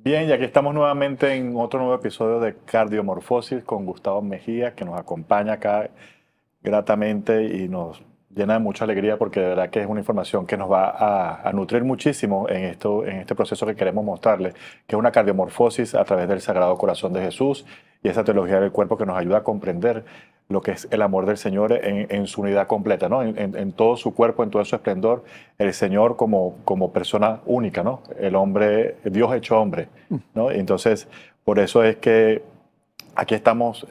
Bien, y aquí estamos nuevamente en otro nuevo episodio de Cardiomorfosis con Gustavo Mejía, que nos acompaña acá gratamente y nos llena de mucha alegría porque de verdad que es una información que nos va a nutrir muchísimo en este proceso que queremos mostrarle, que es una cardiomorfosis a través del Sagrado Corazón de Jesús y esa teología del cuerpo que nos ayuda a comprender lo que es el amor del Señor en su unidad completa, ¿no? En todo su cuerpo, en todo su esplendor, el Señor como persona única, ¿no? El hombre, Dios hecho hombre, ¿no? Entonces, por eso es que aquí estamos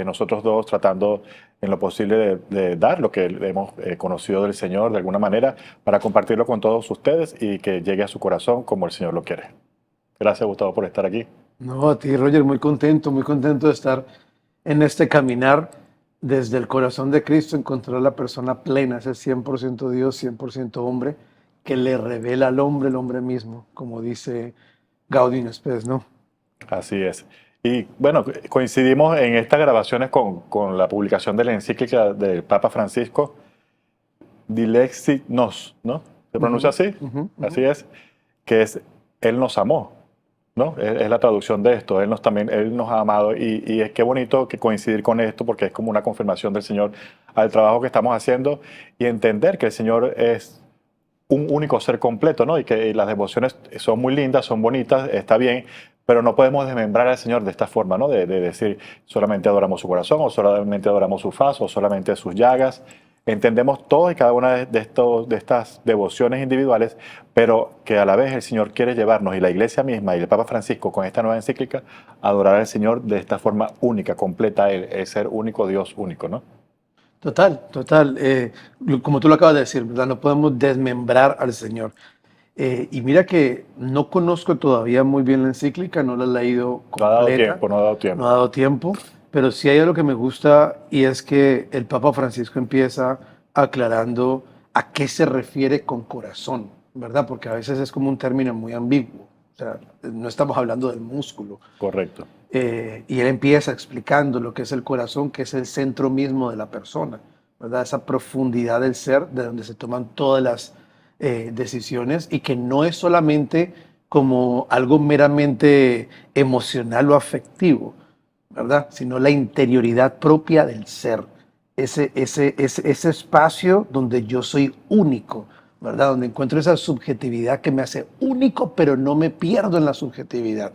nosotros dos tratando en lo posible de dar lo que hemos conocido del Señor de alguna manera para compartirlo con todos ustedes y que llegue a su corazón como el Señor lo quiere. Gracias, Gustavo, por estar aquí. No, a ti, Roger, muy contento de estar en este caminar desde el corazón de Cristo, encontrar la persona plena, ese 100% Dios, 100% hombre, que le revela al hombre el hombre mismo, como dice Gaudium Spes, ¿no? Así es. Y bueno, coincidimos en estas grabaciones con la publicación de la encíclica del Papa Francisco, Dilexit Nos, ¿no? ¿Se pronuncia Ujú, así? ujú, ujú. Así es, que es Él nos amó, ¿no? Es la traducción de esto, Él nos ha amado y es qué bonito que coincidir con esto porque es como una confirmación del Señor al trabajo que estamos haciendo y entender que el Señor es un único ser completo, ¿no? Y que las devociones son muy lindas, son bonitas, está bien, pero no podemos desmembrar al Señor de esta forma, ¿no? De decir solamente adoramos su corazón, o solamente adoramos su faz, o solamente sus llagas. Entendemos todas y cada una de estas devociones individuales, pero que a la vez el Señor quiere llevarnos, y la Iglesia misma y el Papa Francisco con esta nueva encíclica, a adorar al Señor de esta forma única, completa, el ser único, Dios único, ¿no? Total, total. Como tú lo acabas de decir, ¿verdad? No podemos desmembrar al Señor. Y mira que no conozco todavía muy bien la encíclica, no la he leído No ha dado completa, tiempo, no ha dado no ha tiempo. dado tiempo, pero sí hay algo que me gusta y es que el Papa Francisco empieza aclarando a qué se refiere con corazón, ¿verdad? Porque a veces es como un término muy ambiguo, o sea, no estamos hablando del músculo. Correcto. Y él empieza explicando lo que es el corazón, que es el centro mismo de la persona, ¿verdad? Esa profundidad del ser, de donde se toman todas las decisiones y que no es solamente como algo meramente emocional o afectivo, ¿verdad? Sino la interioridad propia del ser, ese espacio donde yo soy único, ¿verdad? Donde encuentro esa subjetividad que me hace único, pero no me pierdo en la subjetividad,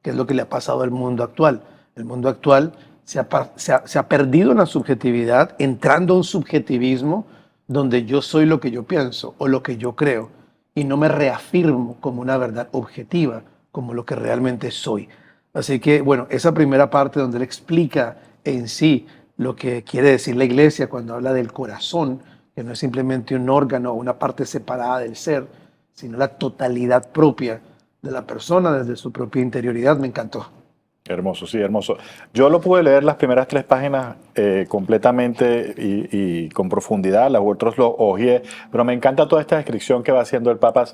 que es lo que le ha pasado al mundo actual. El mundo actual se ha perdido en la subjetividad, entrando a un subjetivismo donde yo soy lo que yo pienso o lo que yo creo y no me reafirmo como una verdad objetiva, como lo que realmente soy. Así que, bueno, esa primera parte donde él explica en sí lo que quiere decir la iglesia cuando habla del corazón, que no es simplemente un órgano o una parte separada del ser, sino la totalidad propia de la persona desde su propia interioridad, me encantó. Hermoso, sí, hermoso. Yo lo pude leer las primeras tres páginas completamente y con profundidad, las otras lo ojeé, pero me encanta toda esta descripción que va haciendo el Papa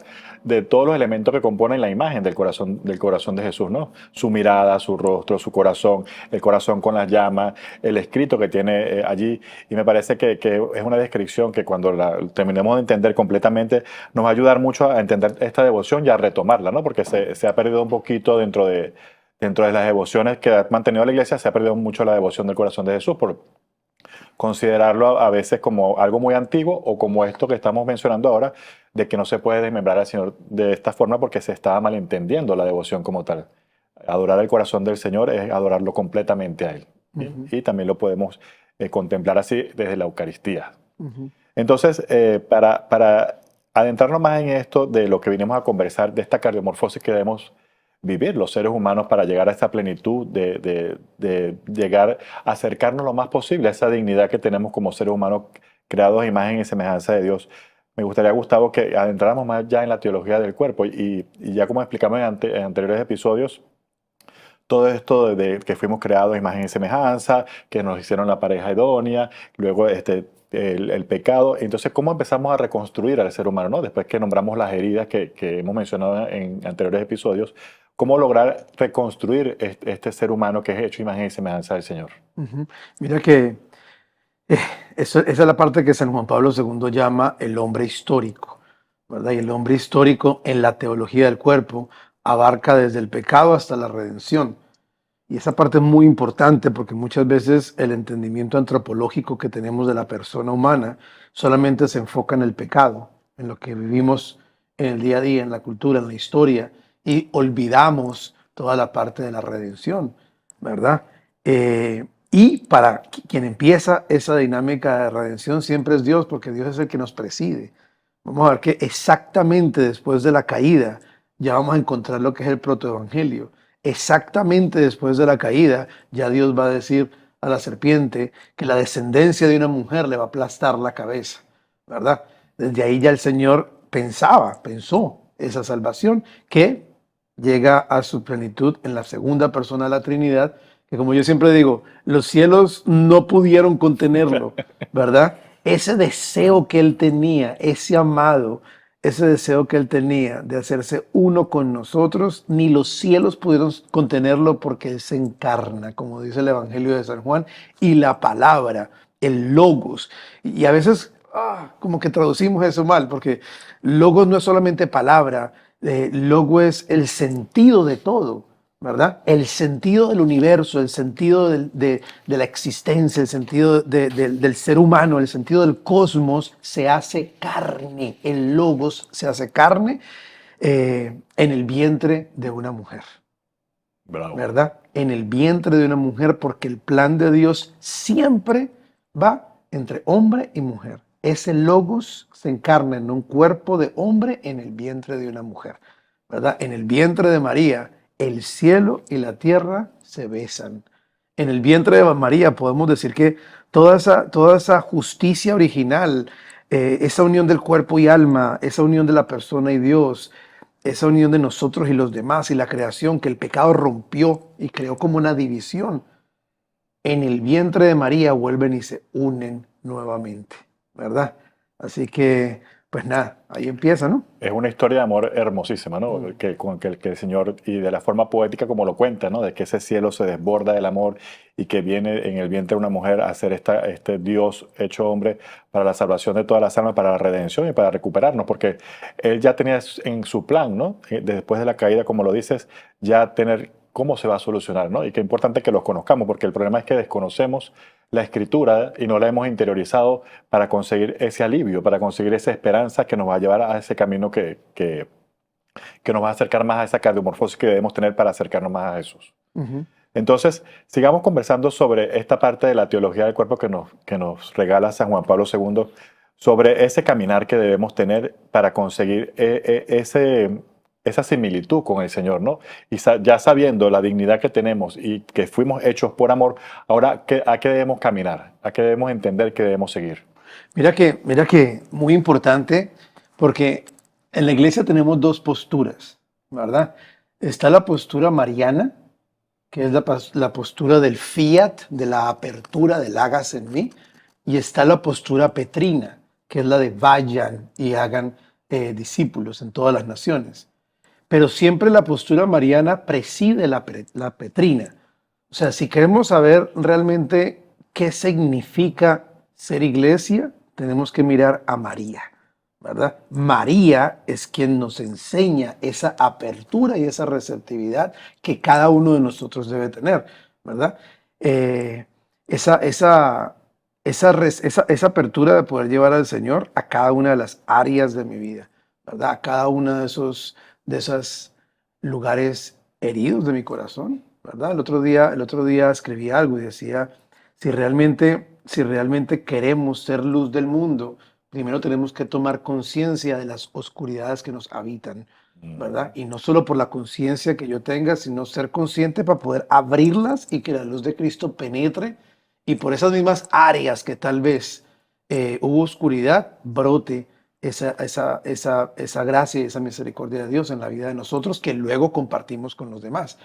de todos los elementos que componen la imagen del corazón de Jesús, ¿no? Su mirada, su rostro, su corazón, el corazón con las llamas, el escrito que tiene allí, y me parece que es una descripción que cuando la terminemos de entender completamente nos va a ayudar mucho a entender esta devoción y a retomarla, ¿no? Porque se ha perdido un poquito dentro de las devociones que ha mantenido la iglesia, se ha perdido mucho la devoción del corazón de Jesús por considerarlo a veces como algo muy antiguo o como esto que estamos mencionando ahora, de que no se puede desmembrar al Señor de esta forma porque se está malentendiendo la devoción como tal. Adorar el corazón del Señor es adorarlo completamente a Él. ¿Sí? Ujú, Y también lo podemos contemplar así desde la Eucaristía. ujú. Entonces, para adentrarnos más en esto de lo que vinimos a conversar, de esta cardiomorfosis que debemos vivir los seres humanos para llegar a esta plenitud, de llegar a acercarnos lo más posible a esa dignidad que tenemos como seres humanos creados a imagen y semejanza de Dios. Me gustaría, Gustavo, que adentráramos más ya en la teología del cuerpo y ya como explicamos en anteriores episodios, todo esto de que fuimos creados a imagen y semejanza, que nos hicieron la pareja idónea, luego el pecado. Entonces, ¿cómo empezamos a reconstruir al ser humano, ¿no? Después que nombramos las heridas que hemos mencionado en anteriores episodios, ¿cómo lograr reconstruir este ser humano que es hecho a imagen y semejanza del Señor? Ujú. Mira que eh, esa es la parte que San Juan Pablo II llama el hombre histórico, ¿verdad? Y el hombre histórico en la teología del cuerpo abarca desde el pecado hasta la redención. Y esa parte es muy importante porque muchas veces el entendimiento antropológico que tenemos de la persona humana solamente se enfoca en el pecado, en lo que vivimos en el día a día, en la cultura, en la historia, y olvidamos toda la parte de la redención, ¿verdad? Y para quien empieza esa dinámica de redención siempre es Dios, porque Dios es el que nos preside. Vamos a ver que exactamente después de la caída ya vamos a encontrar lo que es el protoevangelio. Exactamente después de la caída ya Dios va a decir a la serpiente que la descendencia de una mujer le va a aplastar la cabeza, ¿verdad? Desde ahí ya el Señor pensó esa salvación que llega a su plenitud en la segunda persona de la Trinidad, que como yo siempre digo, los cielos no pudieron contenerlo, ¿verdad? Ese deseo que él tenía, ese amado, ese deseo que él tenía de hacerse uno con nosotros, ni los cielos pudieron contenerlo porque él se encarna, como dice el Evangelio de San Juan, y la palabra, el logos. Y a veces como que traducimos eso mal, porque logos no es solamente palabra, logo es el sentido de todo, ¿verdad? El sentido del universo, el sentido de la existencia, el sentido del ser humano, el sentido del cosmos se hace carne. El logos se hace carne en el vientre de una mujer, Bravo. ¿verdad? En el vientre de una mujer, porque el plan de Dios siempre va entre hombre y mujer. Ese logos se encarna en un cuerpo de hombre en el vientre de una mujer, ¿verdad? En el vientre de María, el cielo y la tierra se besan. En el vientre de María podemos decir que toda esa justicia original, esa unión del cuerpo y alma, esa unión de la persona y Dios, esa unión de nosotros y los demás y la creación que el pecado rompió y creó como una división, en el vientre de María vuelven y se unen nuevamente, ¿verdad? Así que, pues nada, ahí empieza, ¿no? Es una historia de amor hermosísima, ¿no? Mm. Que el Señor, y de la forma poética como lo cuenta, ¿no? De que ese cielo se desborda del amor y que viene en el vientre de una mujer a ser este Dios hecho hombre para la salvación de todas las almas, para la redención y para recuperarnos, porque Él ya tenía en su plan, ¿no? Después de la caída, como lo dices, ya tener cómo se va a solucionar, ¿no? Y qué importante que los conozcamos, porque el problema es que desconocemos la escritura y no la hemos interiorizado para conseguir ese alivio, para conseguir esa esperanza que nos va a llevar a ese camino que nos va a acercar más a esa cardiomorfosis que debemos tener para acercarnos más a Jesús. Ujú. Entonces, sigamos conversando sobre esta parte de la teología del cuerpo que nos regala San Juan Pablo II, sobre ese caminar que debemos tener para conseguir esa similitud con el Señor, ¿no? Y ya sabiendo la dignidad que tenemos y que fuimos hechos por amor, ahora, ¿a qué debemos caminar? ¿A qué debemos entender que debemos seguir? Mira que muy importante, porque en la iglesia tenemos dos posturas, ¿verdad? Está la postura mariana, que es la postura del fiat, de la apertura, del hágase en mí, y está la postura petrina, que es la de vayan y hagan discípulos en todas las naciones. Pero siempre la postura mariana preside la petrina. O sea, si queremos saber realmente qué significa ser iglesia, tenemos que mirar a María, ¿verdad? María es quien nos enseña esa apertura y esa receptividad que cada uno de nosotros debe tener, ¿verdad? Eh, esa, esa, esa apertura de poder llevar al Señor a cada una de las áreas de mi vida, ¿verdad? A cada uno de esos lugares heridos de mi corazón, ¿verdad? El otro día escribí algo y decía, si realmente queremos ser luz del mundo, primero tenemos que tomar conciencia de las oscuridades que nos habitan, ¿verdad? Mm. Y no solo por la conciencia que yo tenga, sino ser consciente para poder abrirlas y que la luz de Cristo penetre y por esas mismas áreas que tal vez hubo oscuridad, brote esa gracia y esa misericordia de Dios en la vida de nosotros que luego compartimos con los demás.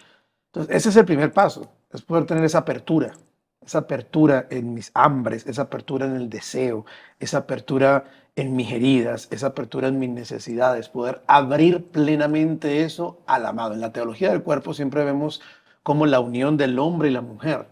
Entonces, ese es el primer paso, es poder tener esa apertura en mis hambres, esa apertura en el deseo, esa apertura en mis heridas, esa apertura en mis necesidades, poder abrir plenamente eso al amado. En la teología del cuerpo siempre vemos como la unión del hombre y la mujer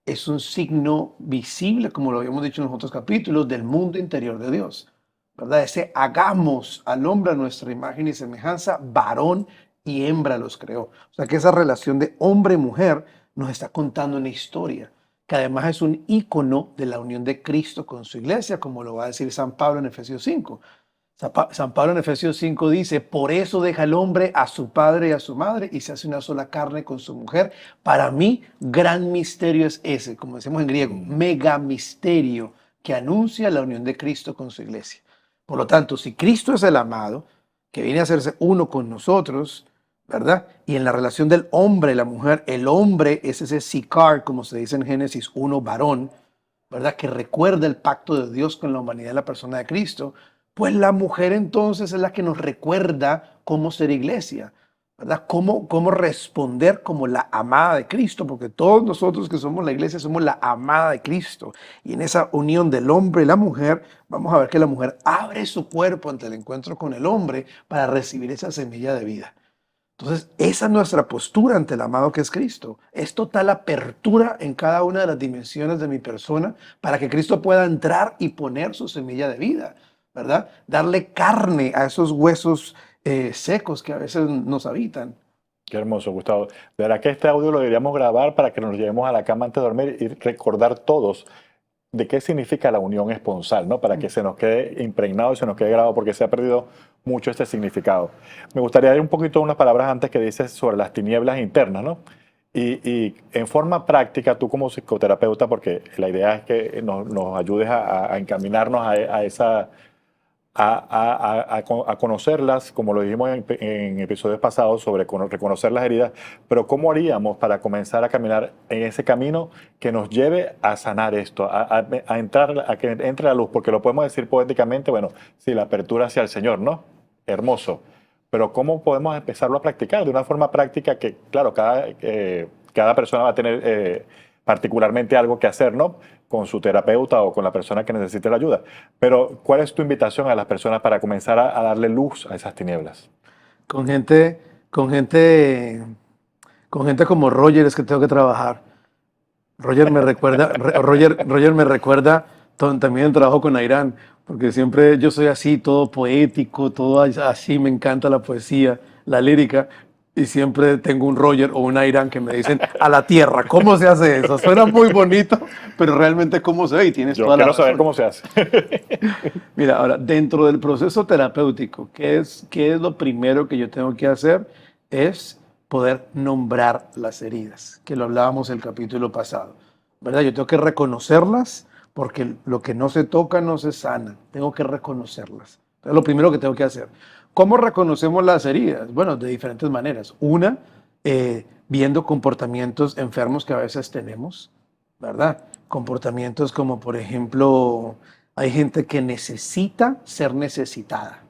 es un signo visible, como lo habíamos dicho en los otros capítulos, del mundo interior de Dios, ¿verdad? Ese hagamos al hombre a nuestra imagen y semejanza, varón y hembra los creó. O sea que esa relación de hombre-mujer nos está contando una historia, que además es un ícono de la unión de Cristo con su iglesia, como lo va a decir San Pablo en Efesios 5. San Pablo en Efesios 5 dice, por eso deja el hombre a su padre y a su madre y se hace una sola carne con su mujer. Para mí, gran misterio es ese, como decimos en griego, mega misterio que anuncia la unión de Cristo con su iglesia. Por lo tanto, si Cristo es el amado, que viene a hacerse uno con nosotros, ¿verdad? Y en la relación del hombre y la mujer, el hombre es ese sicar, como se dice en Génesis 1, varón, ¿verdad? Que recuerda el pacto de Dios con la humanidad en la persona de Cristo. Pues la mujer entonces es la que nos recuerda cómo ser iglesia, ¿verdad? Cómo responder como la amada de Cristo, porque todos nosotros que somos la iglesia somos la amada de Cristo. Y en esa unión del hombre y la mujer, vamos a ver que la mujer abre su cuerpo ante el encuentro con el hombre para recibir esa semilla de vida. Entonces, esa es nuestra postura ante el amado que es Cristo. Es total apertura en cada una de las dimensiones de mi persona para que Cristo pueda entrar y poner su semilla de vida, ¿verdad? Darle carne a esos huesos secos que a veces nos habitan. Qué hermoso, Gustavo. De verdad que este audio lo deberíamos grabar para que nos lo llevemos a la cama antes de dormir y recordar todos de qué significa la unión esponsal, ¿no? Para que se nos quede impregnado y se nos quede grabado, porque se ha perdido mucho este significado. Me gustaría ir un poquito unas palabras antes que dices sobre las tinieblas internas, ¿no? Y en forma práctica, tú como psicoterapeuta, porque la idea es que nos ayudes a encaminarnos a esa a conocerlas, como lo dijimos en episodios pasados, sobre reconocer las heridas, pero ¿cómo haríamos para comenzar a caminar en ese camino que nos lleve a sanar esto, a entrar, a que entre la luz? Porque lo podemos decir poéticamente, bueno, sí, la apertura hacia el Señor, ¿no? Hermoso. Pero ¿cómo podemos empezarlo a practicar de una forma práctica que, claro, cada persona va a tener particularmente algo que hacer, ¿no? Con su terapeuta o con la persona que necesite la ayuda. Pero, ¿cuál es tu invitación a las personas para comenzar a darle luz a esas tinieblas? Con gente, con gente, con gente como Roger es que tengo que trabajar. Roger me recuerda también trabajo con Airán, porque siempre yo soy así, todo poético, todo así, me encanta la poesía, la lírica, y siempre tengo un Roger o un Airán que me dicen a la tierra, ¿cómo se hace eso? Suena muy bonito, pero realmente cómo se ve y tienes Yo toda la quiero saber razón. cómo se hace. Mira, ahora, dentro del proceso terapéutico, ¿qué es lo primero que yo tengo que hacer? Es poder nombrar las heridas, que lo hablábamos el capítulo pasado, ¿verdad? Yo tengo que reconocerlas porque lo que no se toca no se sana. Tengo que reconocerlas. Es lo primero que tengo que hacer. ¿Cómo reconocemos las heridas? Bueno, de diferentes maneras. Una, viendo comportamientos enfermos que a veces tenemos, ¿verdad? Comportamientos como, por ejemplo, hay gente que necesita ser necesitada,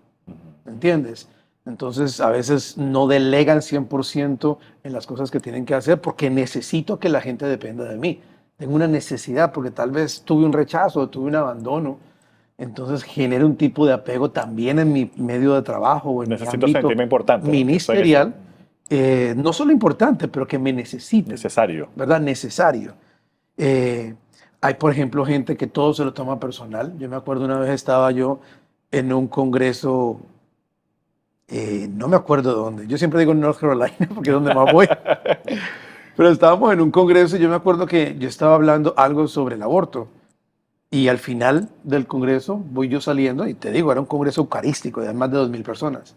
¿me entiendes? Entonces, a veces no delegan 100% en las cosas que tienen que hacer porque necesito que la gente dependa de mí. Tengo una necesidad porque tal vez tuve un rechazo, tuve un abandono. Entonces genera un tipo de apego también en mi medio de trabajo o en mi Necesito ámbito sentirme importante, ¿no? Que soy ministerial. No solo importante, pero que me necesiten, necesario. ¿verdad? Necesario. Eh, Hay, por ejemplo, gente que todo se lo toma personal. Yo me acuerdo una vez estaba yo en un congreso, no me acuerdo dónde. Yo siempre digo North Carolina porque es donde más voy. Pero estábamos en un congreso y yo me acuerdo que yo estaba hablando algo sobre el aborto. Y al final del congreso voy yo saliendo y te digo, era un congreso eucarístico de más de 2000 personas.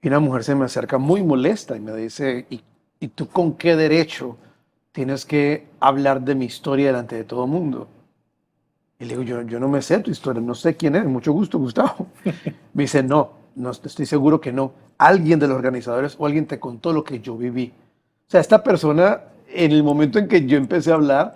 Y una mujer se me acerca muy molesta y me dice, ¿y tú con qué derecho tienes que hablar de mi historia delante de todo el mundo? Y le digo, yo no me sé tu historia, no sé quién es, mucho gusto, Gustavo. Me dice, no estoy seguro que no. Alguien de los organizadores o alguien te contó lo que yo viví. O sea, esta persona, en el momento en que yo empecé a hablar,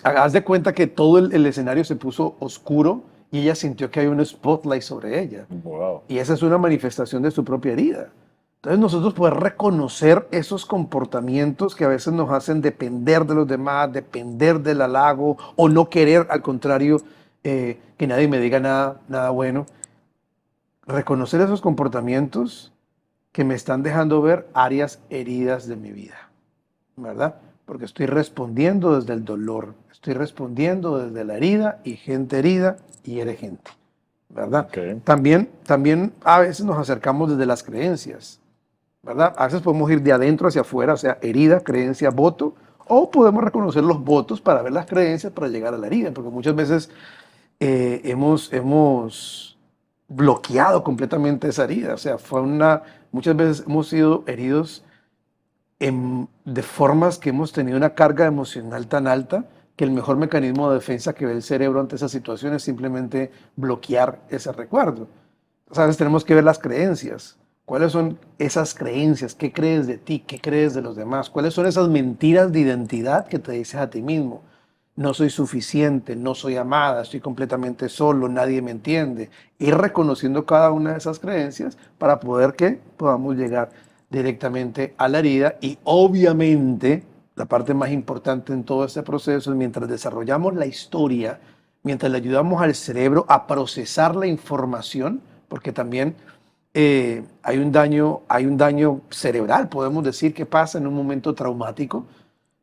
haz de cuenta que todo el escenario se puso oscuro y ella sintió que hay un spotlight sobre ella. Wow. Y esa es una manifestación de su propia herida. Entonces nosotros poder reconocer esos comportamientos que a veces nos hacen depender de los demás, depender del halago o no querer, al contrario, que nadie me diga nada bueno. Reconocer esos comportamientos que me están dejando ver áreas heridas de mi vida, ¿verdad? Porque estoy respondiendo desde el dolor, estoy respondiendo desde la herida y gente herida hiere gente, ¿verdad? Okay. También a veces nos acercamos desde las creencias. ¿verdad? A veces podemos ir de adentro hacia afuera, o sea, herida, creencia, voto, o podemos reconocer los votos para ver las creencias para llegar a la herida, porque muchas veces hemos bloqueado completamente esa herida, o sea, muchas veces hemos sido heridos de formas que hemos tenido una carga emocional tan alta que el mejor mecanismo de defensa que ve el cerebro ante esas situaciones es simplemente bloquear ese recuerdo. ¿Sabes? Tenemos que ver las creencias. ¿Cuáles son esas creencias? ¿Qué crees de ti? ¿Qué crees de los demás? ¿Cuáles son esas mentiras de identidad que te dices a ti mismo? No soy suficiente, no soy amada, estoy completamente solo, nadie me entiende. Ir reconociendo cada una de esas creencias para poder que podamos llegar directamente a la herida y obviamente la parte más importante en todo este proceso es mientras desarrollamos la historia, mientras le ayudamos al cerebro a procesar la información, porque también hay un daño cerebral, podemos decir, que pasa en un momento traumático,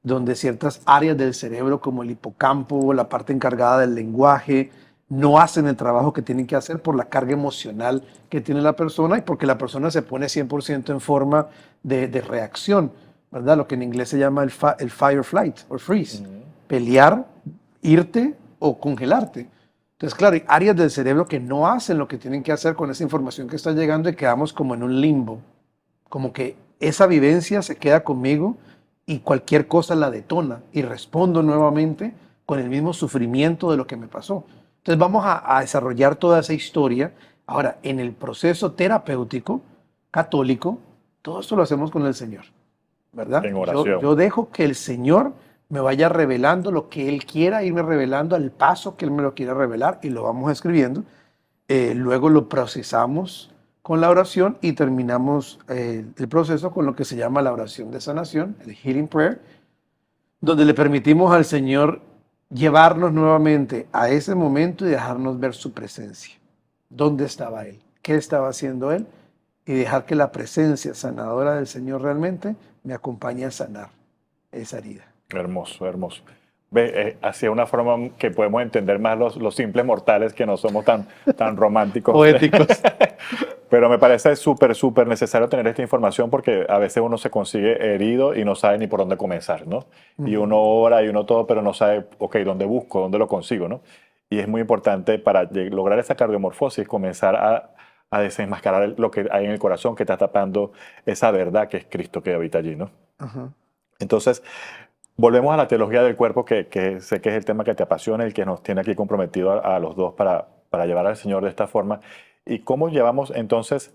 donde ciertas áreas del cerebro, como el hipocampo, la parte encargada del lenguaje, no hacen el trabajo que tienen que hacer por la carga emocional que tiene la persona y porque la persona se pone 100% en forma de reacción, ¿verdad? Lo que en inglés se llama el fight or flight or freeze. Pelear, irte o congelarte. Entonces, claro, hay áreas del cerebro que no hacen lo que tienen que hacer con esa información que está llegando y quedamos como en un limbo. Como que esa vivencia se queda conmigo y cualquier cosa la detona y respondo nuevamente con el mismo sufrimiento de lo que me pasó. Entonces vamos a desarrollar toda esa historia. Ahora, en el proceso terapéutico católico, todo esto lo hacemos con el Señor, ¿verdad? En Yo, oración. yo dejo que el Señor me vaya revelando lo que Él quiera irme revelando al paso que Él me lo quiera revelar y lo vamos escribiendo. Luego lo procesamos con la oración y terminamos el proceso con lo que se llama la oración de sanación, el Healing Prayer, donde le permitimos al Señor llevarnos nuevamente a ese momento y dejarnos ver su presencia. ¿Dónde estaba Él? ¿Qué estaba haciendo Él? Y dejar que la presencia sanadora del Señor realmente me acompañe a sanar esa herida. Hermoso, hermoso. Ve, hacia una forma que podemos entender más los simples mortales que no somos tan románticos. Poéticos. Pero me parece súper, súper necesario tener esta información porque a veces uno se consigue herido y no sabe ni por dónde comenzar, ¿no? Y uno ora y uno todo, pero no sabe, ok, ¿dónde busco? ¿Dónde lo consigo? ¿No? Y es muy importante para lograr esa cardiomorfosis, comenzar a desenmascarar lo que hay en el corazón que está tapando esa verdad que es Cristo que habita allí, ¿no? Ajá. Entonces, volvemos a la teología del cuerpo, que sé que es el tema que te apasiona, el que nos tiene aquí comprometido a los dos para llevar al Señor de esta forma. ¿Y cómo llevamos entonces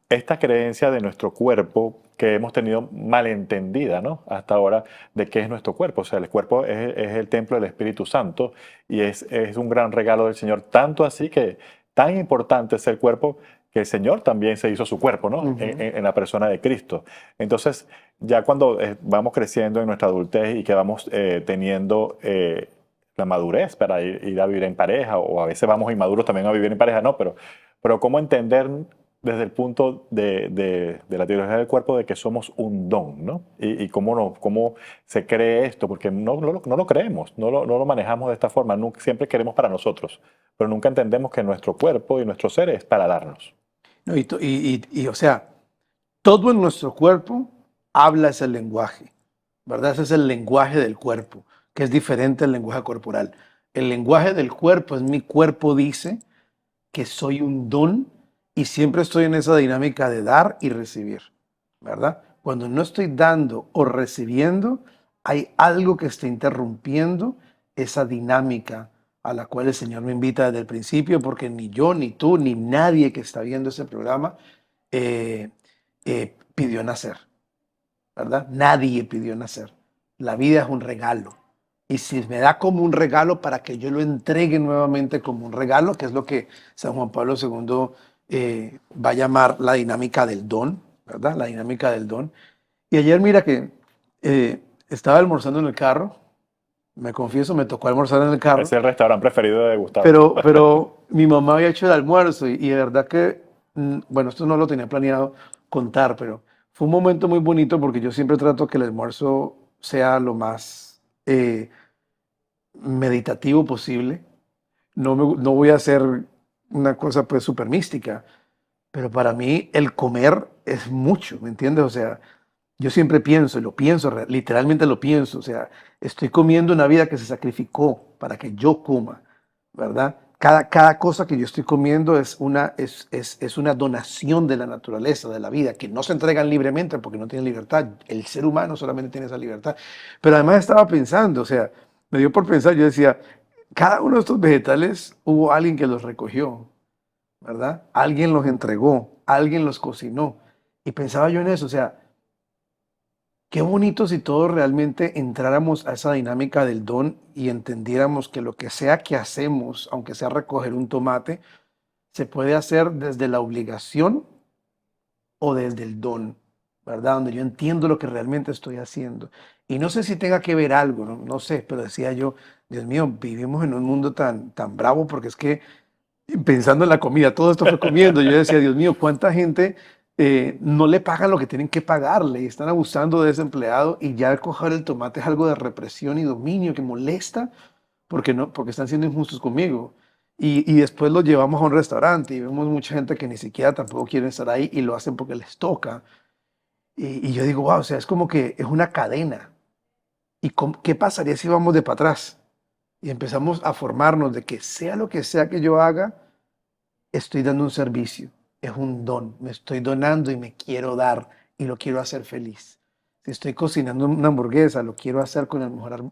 esta creencia de nuestro cuerpo que hemos tenido malentendida, ¿no? Hasta ahora, de qué es nuestro cuerpo? O sea, el cuerpo es el templo del Espíritu Santo y es un gran regalo del Señor, tanto así que tan importante es el cuerpo que el Señor también se hizo su cuerpo, ¿no? En la persona de Cristo. Entonces, ya cuando vamos creciendo en nuestra adultez y que vamos teniendo la madurez para ir a vivir en pareja, o a veces vamos inmaduros también a vivir en pareja, no, pero cómo entender desde el punto de la teología del cuerpo de que somos un don, ¿no? Y cómo se cree esto, porque no lo creemos, no lo manejamos de esta forma, siempre queremos para nosotros, pero nunca entendemos que nuestro cuerpo y nuestro ser es para darnos. No, o sea, todo en nuestro cuerpo habla ese lenguaje, ¿verdad? Ese es el lenguaje del cuerpo, que es diferente al lenguaje corporal. El lenguaje del cuerpo es mi cuerpo dice que soy un don y siempre estoy en esa dinámica de dar y recibir, ¿verdad? Cuando no estoy dando o recibiendo, hay algo que está interrumpiendo esa dinámica a la cual el Señor me invita desde el principio, porque ni yo, ni tú, ni nadie que está viendo ese programa eh, pidió nacer, ¿verdad? Nadie pidió nacer. La vida es un regalo. Y si me da como un regalo para que yo lo entregue nuevamente como un regalo, que es lo que San Juan Pablo II va a llamar la dinámica del don, ¿verdad? La dinámica del don. Y ayer mira que estaba almorzando en el carro, me confieso, me tocó almorzar en el carro, Es el restaurante preferido de Gustavo. pero mi mamá había hecho el almuerzo y de verdad que, bueno, esto no lo tenía planeado contar, pero fue un momento muy bonito porque yo siempre trato que el almuerzo sea lo más meditativo posible. No voy a hacer una cosa pues súper mística, pero para mí el comer es mucho, ¿me entiendes? O sea, yo siempre pienso, y lo pienso, literalmente lo pienso, o sea, estoy comiendo una vida que se sacrificó para que yo coma, ¿verdad? Cada cosa que yo estoy comiendo es una donación de la naturaleza, de la vida, que no se entregan libremente porque no tienen libertad. El ser humano solamente tiene esa libertad. Pero además estaba pensando, o sea, me dio por pensar, yo decía, cada uno de estos vegetales hubo alguien que los recogió, ¿verdad? Alguien los entregó, alguien los cocinó. Y pensaba yo en eso, o sea, qué bonito si todos realmente entráramos a esa dinámica del don y entendiéramos que lo que sea que hacemos, aunque sea recoger un tomate, se puede hacer desde la obligación o desde el don, ¿verdad? Donde yo entiendo lo que realmente estoy haciendo. Y no sé si tenga que ver algo, no sé, pero decía yo, Dios mío, vivimos en un mundo tan bravo porque es que pensando en la comida, todo esto fue comiendo. Yo decía, Dios mío, ¿cuánta gente no le pagan lo que tienen que pagarle y están abusando de ese empleado y ya el coger el tomate es algo de represión y dominio que molesta porque, no, porque están siendo injustos conmigo? Y después lo llevamos a un restaurante y vemos mucha gente que ni siquiera tampoco quiere estar ahí y lo hacen porque les toca. Y yo digo, wow, o sea, es como que es una cadena. ¿Y qué pasaría si vamos de para atrás? Y empezamos a formarnos de que sea lo que sea que yo haga, estoy dando un servicio, es un don, me estoy donando y me quiero dar y lo quiero hacer feliz. Si estoy cocinando una hamburguesa, lo quiero hacer con el mejor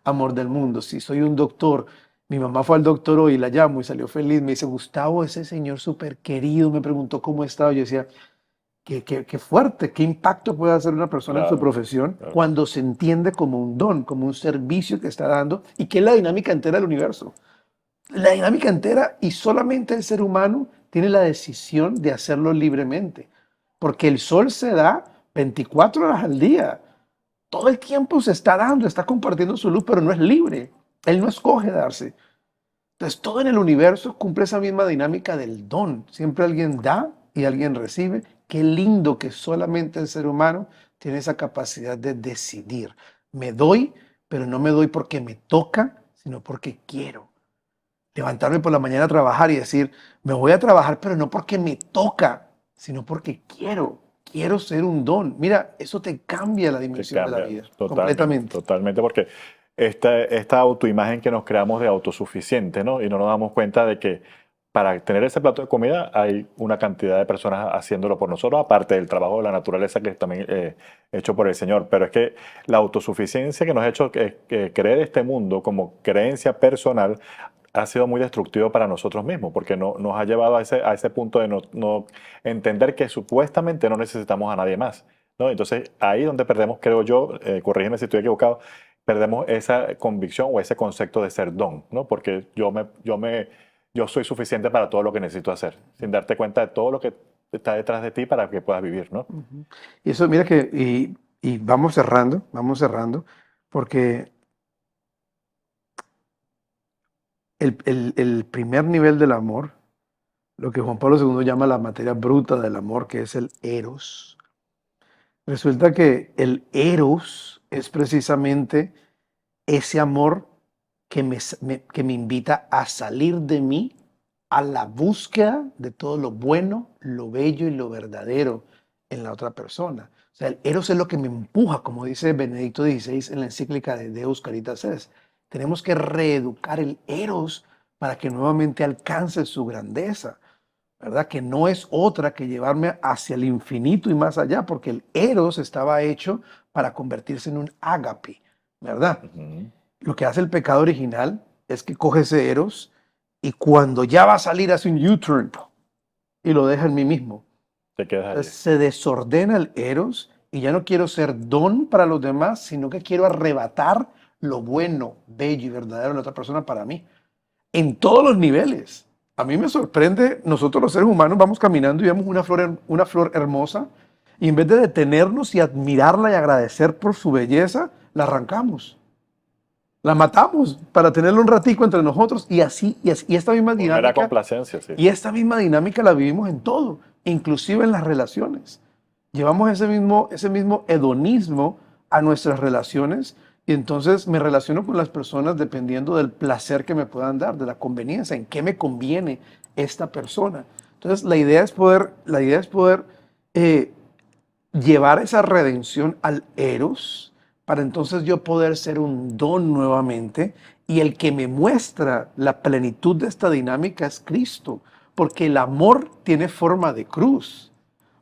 amor del mundo. Si soy un doctor, mi mamá fue al doctor hoy, la llamo y salió feliz, me dice, Gustavo, ese señor súper querido, me preguntó cómo estaba. Yo decía, qué fuerte, qué impacto puede hacer una persona en su Claro, profesión claro. cuando se entiende como un don, como un servicio que está dando y que es la dinámica entera del universo. La dinámica entera y solamente el ser humano tiene la decisión de hacerlo libremente. Porque el sol se da 24 horas al día. Todo el tiempo se está dando, está compartiendo su luz, pero no es libre. Él no escoge darse. Entonces todo en el universo cumple esa misma dinámica del don. Siempre alguien da y alguien recibe. Qué lindo que solamente el ser humano tiene esa capacidad de decidir. Me doy, pero no me doy porque me toca, sino porque quiero levantarme por la mañana a trabajar y decir, me voy a trabajar, pero no porque me toca, sino porque quiero. Quiero ser un don. Mira, eso te cambia la Que dimensión de la cambia vida, totalmente, completamente. totalmente, porque esta autoimagen que nos creamos de autosuficiente, ¿no? Y no nos damos cuenta de que para tener ese plato de comida hay una cantidad de personas haciéndolo por nosotros, aparte del trabajo de la naturaleza que es también hecho por el Señor. Pero es que la autosuficiencia que nos ha hecho creer este mundo como creencia personal ha sido muy destructivo para nosotros mismos, porque nos ha llevado a ese punto de no entender que supuestamente no necesitamos a nadie más, ¿no? Entonces, ahí donde perdemos, creo yo, corrígeme si estoy equivocado, perdemos esa convicción o ese concepto de ser don, ¿no? Porque yo soy suficiente para todo lo que necesito hacer, sin darte cuenta de todo lo que está detrás de ti para que puedas vivir, ¿no? Ujú. Y eso, mira que, y vamos cerrando, porque el primer nivel del amor, lo que Juan Pablo II llama la materia bruta del amor, que es el eros, resulta que el eros es precisamente ese amor que me invita a salir de mí a la búsqueda de todo lo bueno, lo bello y lo verdadero en la otra persona. O sea, el eros es lo que me empuja, como dice Benedicto XVI en la encíclica de Deus Caritas Est. Tenemos que reeducar el eros para que nuevamente alcance su grandeza, ¿verdad? Que no es otra que llevarme hacia el infinito y más allá, porque el eros estaba hecho para convertirse en un ágape, ¿verdad? Ujú. Lo que hace el pecado original es que coge ese eros y cuando ya va a salir hace un U-turn y lo deja en mí mismo. Te quedas allí. Entonces se desordena el eros y ya no quiero ser don para los demás, sino que quiero arrebatar lo bueno, bello y verdadero de la otra persona para mí en todos los niveles. A mí me sorprende, nosotros los seres humanos vamos caminando y vemos una flor hermosa y en vez de detenernos y admirarla y agradecer por su belleza, la arrancamos, la matamos para tenerla un ratico entre nosotros y esta misma Por mera dinámica complacencia, sí. y esta misma dinámica la vivimos en todo, inclusive en las relaciones. Llevamos ese mismo hedonismo a nuestras relaciones y entonces me relaciono con las personas dependiendo del placer que me puedan dar, de la conveniencia, en qué me conviene esta persona. Entonces la idea es poder eh, llevar esa redención al eros para entonces yo poder ser un don nuevamente y el que me muestra la plenitud de esta dinámica es Cristo, porque el amor tiene forma de cruz,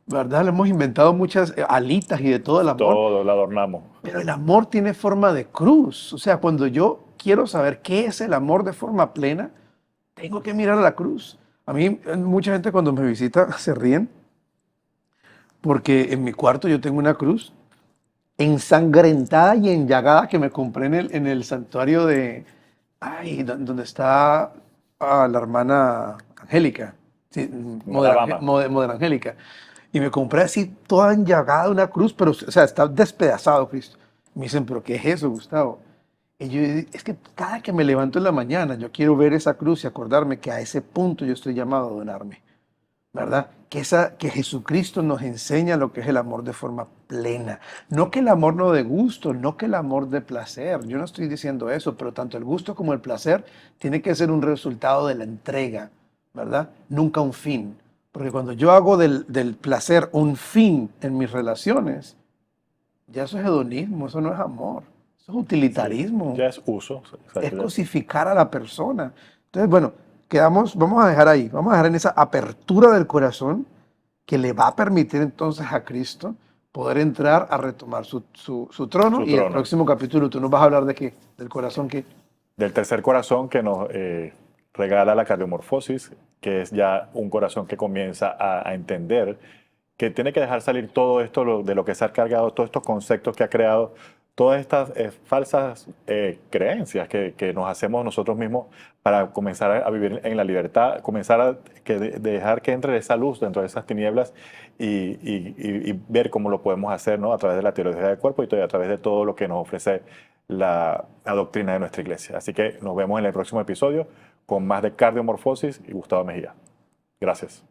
¿verdad? Le hemos inventado muchas alitas y de todo el amor, Todo lo adornamos. pero el amor tiene forma de cruz. O sea, cuando yo quiero saber qué es el amor de forma plena, tengo que mirar a la cruz. A mí, mucha gente cuando me visita se ríen porque en mi cuarto yo tengo una cruz ensangrentada y enllagada que me compré en el santuario de, ay, donde está la hermana Angélica, sí, En Alabama. Mother Angélica. Y me compré así toda enllagada una cruz, pero, o sea, está despedazado, Cristo. Me dicen, ¿pero qué es eso, Gustavo? Y yo, es que cada que me levanto en la mañana, yo quiero ver esa cruz y acordarme que a ese punto yo estoy llamado a donarme. ¿Verdad? Que Jesucristo nos enseña lo que es el amor de forma plena. No que el amor no de gusto, no que el amor de placer. Yo no estoy diciendo eso, pero tanto el gusto como el placer tiene que ser un resultado de la entrega, ¿verdad? Nunca un fin. Porque cuando yo hago del placer un fin en mis relaciones, ya eso es hedonismo, eso no es amor, eso es Sí, utilitarismo, ya es uso. es Exacto, cosificar a la persona. Entonces, bueno, vamos a dejar ahí, vamos a dejar en esa apertura del corazón que le va a permitir entonces a Cristo poder entrar a retomar su trono. su Y el trono. próximo capítulo tú nos vas a hablar de qué, del corazón que... Del tercer corazón que nos regala la cardiomorfosis, que es ya un corazón que comienza a entender que tiene que dejar salir todo esto de lo que se ha cargado, todos estos conceptos que ha creado, todas estas falsas creencias que nos hacemos nosotros mismos para comenzar a vivir en la libertad, comenzar a dejar que entre esa luz dentro de esas tinieblas y ver cómo lo podemos hacer, ¿no? A través de la teología del cuerpo y a través de todo lo que nos ofrece la doctrina de nuestra iglesia. Así que nos vemos en el próximo episodio con más de cardiomorfosis y Gustavo Mejía. Gracias.